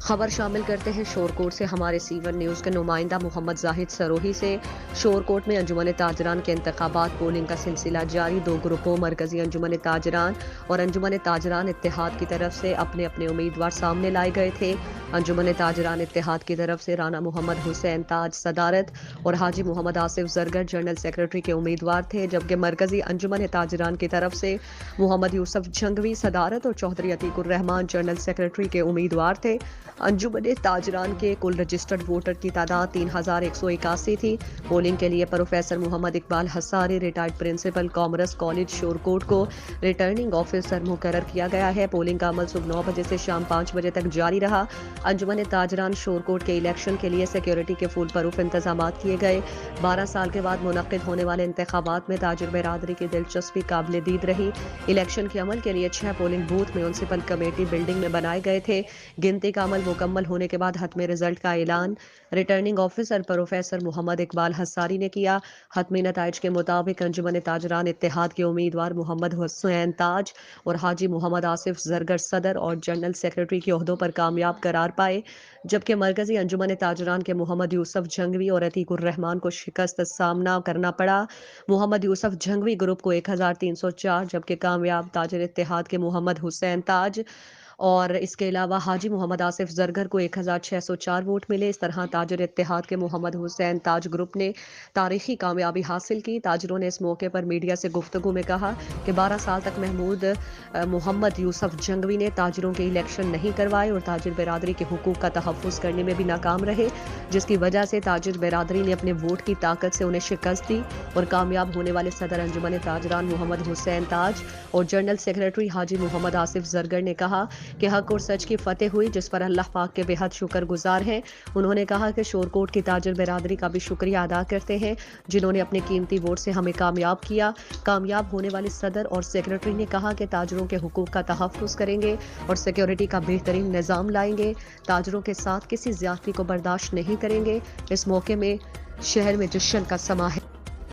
خبر شامل کرتے ہیں شورکوٹ سے ہمارے سی1 نیوز کے نمائندہ محمد زاہد سروہی سے۔ شورکوٹ میں انجمن تاجران کے انتخابات پولنگ کا سلسلہ جاری۔ دو گروپوں مرکزی انجمن تاجران اور انجمن تاجران اتحاد کی طرف سے اپنے اپنے امیدوار سامنے لائے گئے تھے۔ انجمن تاجران اتحاد کی طرف سے رانا محمد حسین تاج صدارت اور حاجی محمد آصف زرگر جنرل سیکرٹری کے امیدوار تھے، جبکہ مرکزی انجمن تاجران کی طرف سے محمد یوسف جھنگوی صدارت اور چودھری عتیق الرحمان جنرل سیکرٹری کے امیدوار تھے۔ انجمن تاجران کے کل رجسٹرڈ ووٹر کی تعداد 3181 تھی۔ پولنگ کے لیے professor Muhammad Iqbal Hisari retired principal commerce college Shorkot کو ریٹرننگ آفیسر مقرر کیا گیا ہے۔ پولنگ کا عمل صبح 9 بجے سے شام 5 بجے تک جاری رہا۔ انجمن تاجران شورکوٹ کے الیکشن کے لیے سیکیورٹی کے فول پروف انتظامات کیے گئے۔ 12 سال کے بعد منعقد ہونے والے انتخابات میں تاجر برادری کی دلچسپی قابل دید رہی۔ الیکشن کے عمل کے لیے 6 polling booth municipal committee building میں بنائے گئے تھے۔ گنتی کا عمل مکمل ہونے کے بعد حتمی رزلٹ کا اعلان returning officer professor Muhammad Iqbal حصاری نے کیا۔ حتمی نتائج کے مطابق انجمن تاجران اتحاد کے امیدوار محمد حسین تاج اور حاجی محمد آصف زرگر صدر اور جنرل سیکرٹری کے عہدوں پر کامیاب قرار پائے، جبکہ مرکزی انجمن تاجران کے محمد یوسف جھنگوی اور عتیق الرحمان کو شکست سامنا کرنا پڑا۔ محمد یوسف جھنگوی گروپ کو 1304 جبکہ کامیاب تاجر اتحاد کے محمد حسین تاج اور اس کے علاوہ حاجی محمد آصف زرگر کو 1604 ووٹ ملے۔ اس طرح تاجر اتحاد کے محمد حسین تاج گروپ نے تاریخی کامیابی حاصل کی۔ تاجروں نے اس موقع پر میڈیا سے گفتگو میں کہا کہ 12 سال تک محمد یوسف جھنگوی نے تاجروں کے الیکشن نہیں کروائے اور تاجر برادری کے حقوق کا تحفظ کرنے میں بھی ناکام رہے، جس کی وجہ سے تاجر برادری نے اپنے ووٹ کی طاقت سے انہیں شکست دی اور کامیاب ہونے والے صدر انجمن تاجران محمد حسین تاج اور جنرل سیکرٹری حاجی محمد آصف زرگر نے کہا کہ حق اور سچ کی فتح ہوئی، جس پر اللہ پاک کے بے حد شکر گزار ہیں۔ انہوں نے کہا کہ شورکوٹ کی تاجر برادری کا بھی شکریہ ادا کرتے ہیں، جنہوں نے اپنے قیمتی ووٹ سے ہمیں کامیاب کیا۔ کامیاب ہونے والے صدر اور سیکرٹری نے کہا کہ تاجروں کے حقوق کا تحفظ کریں گے اور سیکیورٹی کا بہترین نظام لائیں گے، تاجروں کے ساتھ کسی زیادتی کو برداشت نہیں کریں گے۔ اس موقع میں شہر میں جشن کا سما ہے۔